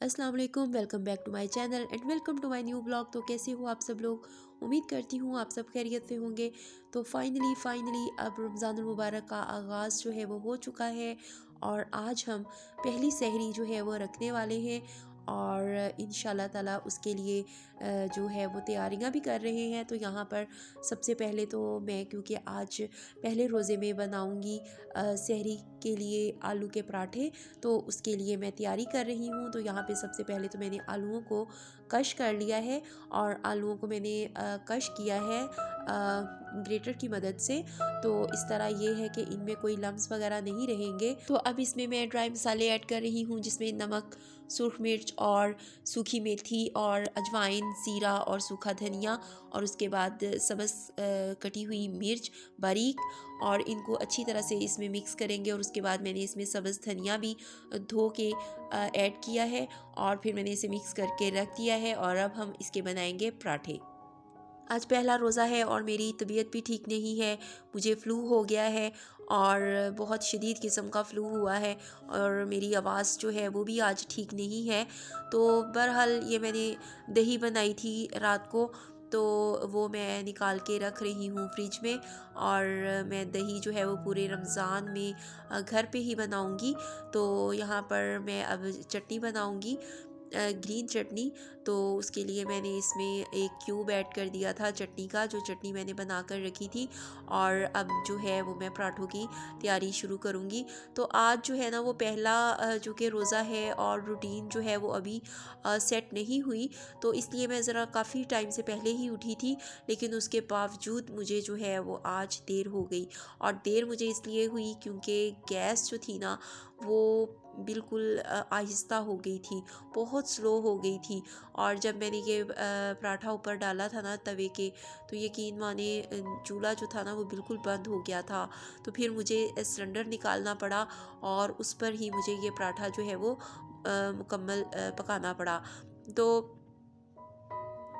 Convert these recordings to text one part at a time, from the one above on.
अस्सलाम वालेकुम, welcome back to my channel and welcome to my new blog. तो कैसे हो आप सब लोग? उम्मीद करती हूँ आप सब खैरियत से होंगे। तो फाइनली अब रमज़ानुल मुबारक का आगाज़ जो है वो हो चुका है और आज हम पहली सहरी जो है वो रखने वाले हैं और इंशाल्लाह ताला उसके लिए जो है वो तैयारियां भी कर रहे हैं। तो यहाँ पर सबसे पहले तो मैं, क्योंकि आज पहले रोज़े में बनाऊंगी सहरी के लिए आलू के पराठे, तो उसके लिए मैं तैयारी कर रही हूँ। तो यहाँ पे सबसे पहले तो मैंने आलूओं को कश कर लिया है और आलूओं को मैंने कश किया है ग्रेटर की मदद से। तो इस तरह ये है कि इनमें कोई लम्स वगैरह नहीं रहेंगे। तो अब इसमें मैं ड्राई मसाले ऐड कर रही हूँ, जिसमें नमक, सुरख मिर्च और सूखी मेथी और अजवाइन, ज़ीरा और सूखा धनिया और उसके बाद सब्ज़ कटी हुई मिर्च बारीक, और इनको अच्छी तरह से इसमें मिक्स करेंगे। और उसके बाद मैंने इसमें सब्ज़ धनिया भी धो के ऐड किया है और फिर मैंने इसे मिक्स करके रख दिया है। और अब हम इसके बनाएंगे पराठे। आज पहला रोज़ा है और मेरी तबीयत भी ठीक नहीं है, मुझे फ़्लू हो गया है और बहुत शदीद किस्म का फ़्लू हुआ है और मेरी आवाज़ जो है वो भी आज ठीक नहीं है। तो बहरहाल ये मैंने दही बनाई थी रात को, तो वो मैं निकाल के रख रही हूँ फ्रिज में। और मैं दही जो है वो पूरे रमज़ान में घर पे ही बनाऊँगी। तो यहाँ पर मैं अब चटनी बनाऊँगी, ग्रीन चटनी। तो उसके लिए मैंने इसमें एक क्यूब ऐड कर दिया था चटनी का, जो चटनी मैंने बना कर रखी थी। और अब जो है वो मैं पराठों की तैयारी शुरू करूँगी। तो आज जो है ना वो पहला जो कि रोज़ा है और रूटीन जो है वो अभी सेट नहीं हुई, तो इसलिए मैं ज़रा काफ़ी टाइम से पहले ही उठी थी। लेकिन उसके बावजूद मुझे जो है वो आज देर हो गई। और देर मुझे इसलिए हुई क्योंकि गैस जो थी ना वो बिल्कुल आहिस्ता हो गई थी, बहुत स्लो हो गई थी। और जब मैंने ये पराठा ऊपर डाला था ना तवे के, तो यकीन माने चूल्हा जो था ना वो बिल्कुल बंद हो गया था। तो फिर मुझे सिलेंडर निकालना पड़ा और उस पर ही मुझे ये पराठा जो है वो मुकम्मल पकाना पड़ा। तो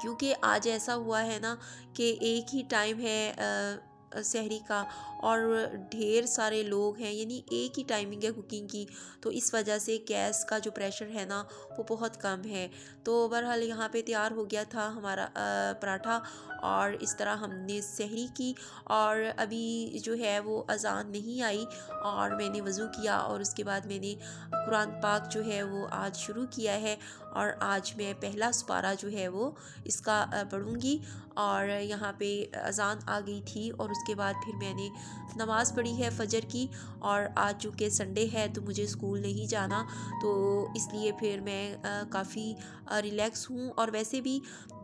क्योंकि आज ऐसा हुआ है ना कि एक ही टाइम है सहरी का और ढेर सारे लोग हैं, यानी एक ही टाइमिंग है कुकिंग की। तो इस वजह से गैस का जो प्रेशर है ना वो बहुत कम है। तो बहरहाल यहाँ पे तैयार हो गया था हमारा पराठा और इस तरह हमने सहरी की। और अभी जो है वो अज़ान नहीं आई और मैंने वज़ू किया और उसके बाद मैंने कुरान पाक जो है वो आज शुरू किया है। और आज मैं पहला सुपारा जो है वो इसका पढ़ूँगी। और यहाँ पे अज़ान आ गई थी और उसके बाद फिर मैंने नमाज़ पढ़ी है फ़जर की। और आज चूँकि संडे है तो मुझे स्कूल नहीं जाना, तो इसलिए फिर मैं काफ़ी रिलैक्स हूँ। और वैसे भी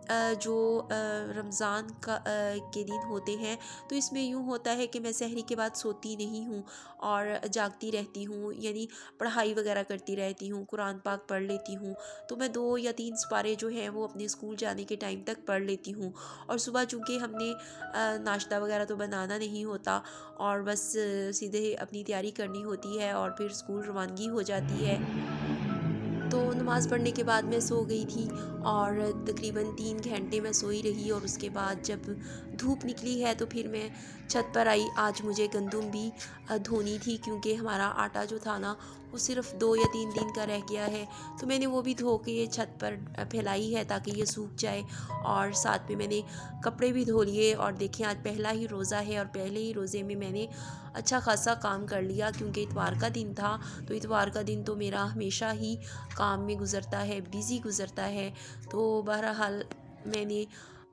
जो रमज़ान के दिन होते हैं तो इसमें यूँ होता है कि मैं सहरी के बाद सोती नहीं हूँ और जागती रहती हूँ, यानी पढ़ाई वगैरह करती रहती हूँ, कुरान पाक पढ़ लेती हूँ। तो मैं 2 या 3 सिपारे जो हैं वो अपने स्कूल जाने के टाइम तक पढ़ लेती हूँ। और सुबह चूँकि हमने नाश्ता वगैरह तो बनाना नहीं होता और बस सीधे अपनी तैयारी करनी होती है और फिर स्कूल रवानगी हो जाती है। तो नमाज़ पढ़ने के बाद मैं सो गई थी और तकरीबन 3 घंटे मैं सोई रही। और उसके बाद जब धूप निकली है तो फिर मैं छत पर आई। आज मुझे गंदुम भी धोनी थी, क्योंकि हमारा आटा जो था ना वो सिर्फ़ 2 या 3 दिन का रह गया है। तो मैंने वो भी धो के छत पर फैलाई है ताकि ये सूख जाए। और साथ में मैंने कपड़े भी धो लिए। और देखें आज पहला ही रोज़ा है और पहले ही रोज़े में मैंने अच्छा खासा काम कर लिया, क्योंकि इतवार का दिन था। तो इतवार का दिन तो मेरा हमेशा ही काम में गुज़रता है, बिज़ी गुज़रता है। तो बहरहाल मैंने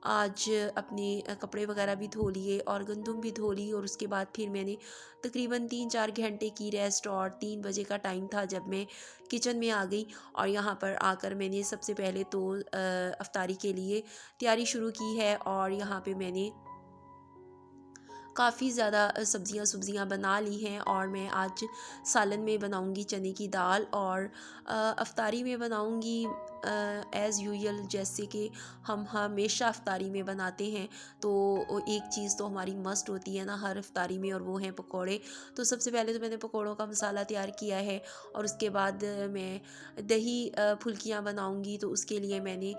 आज अपने कपड़े वगैरह भी धो लिए और गंदुम भी धो ली। और उसके बाद फिर मैंने तकरीबन 3-4 घंटे की रेस्ट, और 3 बजे का टाइम था जब मैं किचन में आ गई। और यहाँ पर आकर मैंने सबसे पहले तो अफ्तारी के लिए तैयारी शुरू की है। और यहाँ पे मैंने काफ़ी ज़्यादा सब्ज़ियाँ बना ली हैं। और मैं आज सालन में बनाऊंगी चने की दाल और अफ्तारी में बनाऊंगी एज़ यूजुअल, जैसे कि हम हमेशा अफ्तारी में बनाते हैं। तो एक चीज़ तो हमारी मस्ट होती है ना हर अफ्तारी में, और वो हैं पकोड़े। तो सबसे पहले तो मैंने पकोड़ों का मसाला तैयार किया है और उसके बाद मैं दही फुल्कियाँ बनाऊंगी। तो उसके लिए मैंने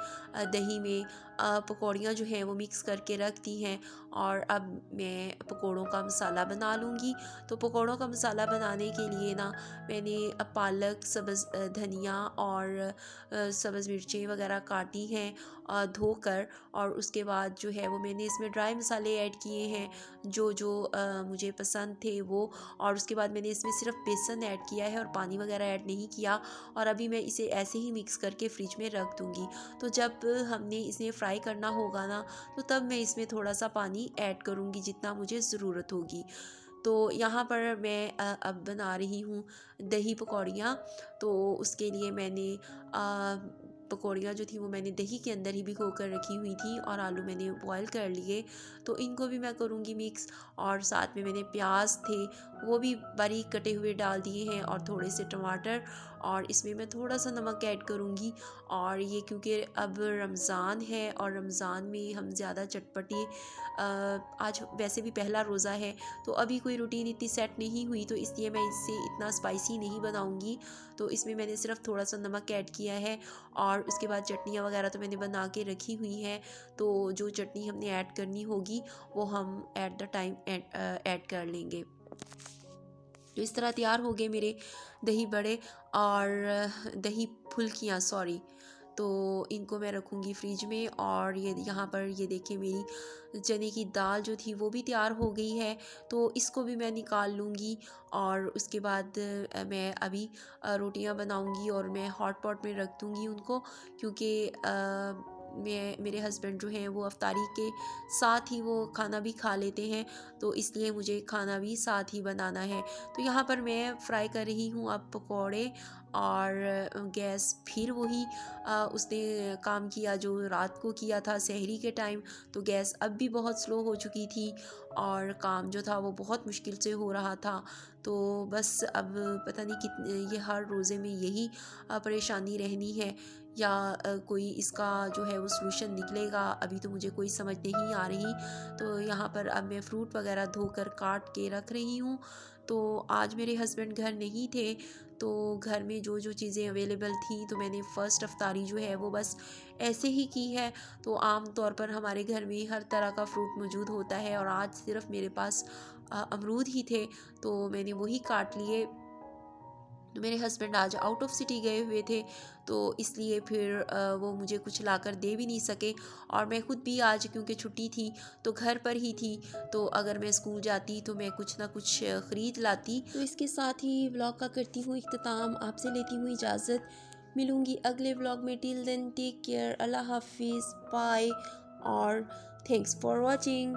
दही में पकौड़ियाँ जो हैं वो मिक्स करके रख दी हैं। और अब मैं पकोड़ों का मसाला बना लूँगी। तो पकोड़ों का मसाला बनाने के लिए ना मैंने पालक, सब्ज़ धनिया और सब्ज़ मिर्चें वगैरह काटी हैं धोकर, और उसके बाद जो है वो मैंने इसमें ड्राई मसाले ऐड किए हैं जो जो मुझे पसंद थे वो। और उसके बाद मैंने इसमें सिर्फ बेसन ऐड किया है और पानी वगैरह ऐड नहीं किया, और अभी मैं इसे ऐसे ही मिक्स करके फ्रिज में रख दूँगी। तो जब हमने इसे फ्राई करना होगा ना, तो तब मैं इसमें थोड़ा सा पानी ऐड करूँगी जितना मुझे ज़रूरत होगी। तो यहाँ पर मैं अब बना रही हूँ दही पकौड़ियाँ। तो उसके लिए मैंने पकौड़ियाँ जो थी वो मैंने दही के अंदर ही भिगो कर रखी हुई थी, और आलू मैंने बॉयल कर लिए। तो इनको भी मैं करूँगी मिक्स, और साथ में मैंने प्याज थे वो भी बारीक कटे हुए डाल दिए हैं, और थोड़े से टमाटर, और इसमें मैं थोड़ा सा नमक ऐड करूँगी। और ये क्योंकि अब रमज़ान है और रमज़ान में हम ज़्यादा चटपटी आज वैसे भी पहला रोज़ा है, तो अभी कोई रूटीन इतनी सेट नहीं हुई, तो इसलिए मैं इसे इतना स्पाइसी नहीं बनाऊँगी। तो इसमें मैंने सिर्फ थोड़ा सा नमक ऐड किया है, और उसके बाद चटनियाँ वगैरह तो मैंने बना के रखी हुई हैं। तो जो चटनी हमने ऐड करनी होगी वो हम एट द टाइम ऐड कर लेंगे। तो इस तरह तैयार हो गए मेरे दही बड़े और दही फुल्कियाँ, सॉरी। तो इनको मैं रखूँगी फ्रिज में। और ये यहाँ पर ये देखिए मेरी चने की दाल जो थी वो भी तैयार हो गई है, तो इसको भी मैं निकाल लूँगी। और उसके बाद मैं अभी रोटियां बनाऊँगी और मैं हॉट पॉट में रख दूँगी उनको, क्योंकि मैं मेरे हस्बैंड जो हैं वो अफ्तारी के साथ ही वो खाना भी खा लेते हैं, तो इसलिए मुझे खाना भी साथ ही बनाना है। तो यहाँ पर मैं फ्राई कर रही हूँ अब पकौड़े, और गैस फिर वही उसने काम किया जो रात को किया था सहरी के टाइम। तो गैस अब भी बहुत स्लो हो चुकी थी, और काम जो था वो बहुत मुश्किल से हो रहा था। तो बस अब पता नहीं कितने ये हर रोज़े में यही परेशानी रहनी है, या कोई इसका जो है वो सलूशन निकलेगा, अभी तो मुझे कोई समझ नहीं आ रही। तो यहाँ पर अब मैं फ्रूट वगैरह धोकर काट के रख रही हूँ। तो आज मेरे हस्बैंड घर नहीं थे, तो घर में जो जो चीज़ें अवेलेबल थी, तो मैंने फ़र्स्ट अफ्तारी जो है वो बस ऐसे ही की है। तो आम तौर पर हमारे घर में हर तरह का फ्रूट मौजूद होता है, और आज सिर्फ मेरे पास अमरूद ही थे, तो मैंने वही काट लिए। तो मेरे हस्बैंड आज आउट ऑफ सिटी गए हुए थे, तो इसलिए फिर वो मुझे कुछ लाकर दे भी नहीं सके, और मैं खुद भी आज क्योंकि छुट्टी थी तो घर पर ही थी। तो अगर मैं स्कूल जाती तो मैं कुछ ना कुछ ख़रीद लाती। तो इसके साथ ही व्लॉग का करती हूँ इख्तिताम, आपसे लेती हूँ इजाज़त। मिलूँगी अगले व्लॉग में। टिल देन टेक केयर, अल्लाह हाफिज़, बाय, और थैंक्स फॉर वॉचिंग।